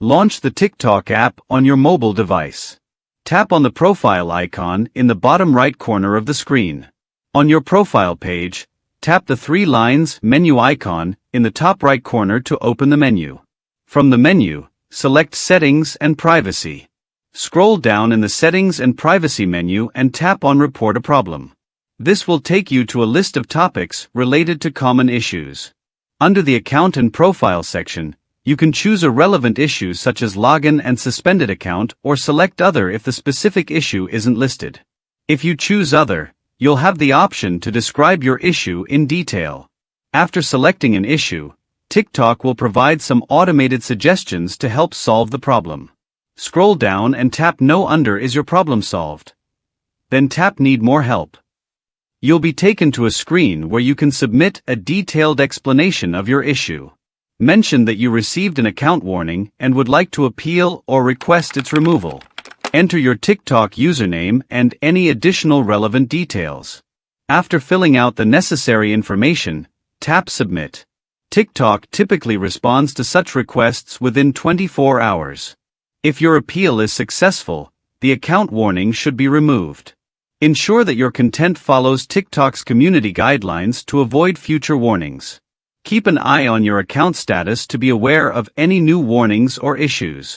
Launch the TikTok app on your mobile device. Tap on the profile icon in the bottom right corner of the screen. On your profile page, tap the 3 lines menu icon in the top right corner to open the menu. From the menu, select Settings and Privacy. Scroll down in the Settings and Privacy menu and tap on Report a Problem. This will take you to a list of topics related to common issues. Under the Account and Profile section, you can choose a relevant issue such as login and suspended account or select Other if the specific issue isn't listed. If you choose Other, you'll have the option to describe your issue in detail. After selecting an issue, TikTok will provide some automated suggestions to help solve the problem. Scroll down and tap No Under is your problem solved. Then tap Need More Help. You'll be taken to a screen where you can submit a detailed explanation of your issue. Mention that you received an account warning and would like to appeal or request its removal. Enter your TikTok username and any additional relevant details. After filling out the necessary information, tap Submit. TikTok typically responds to such requests within 24 hours. If your appeal is successful, the account warning should be removed. Ensure that your content follows TikTok's community guidelines to avoid future warnings. Keep an eye on your account status to be aware of any new warnings or issues.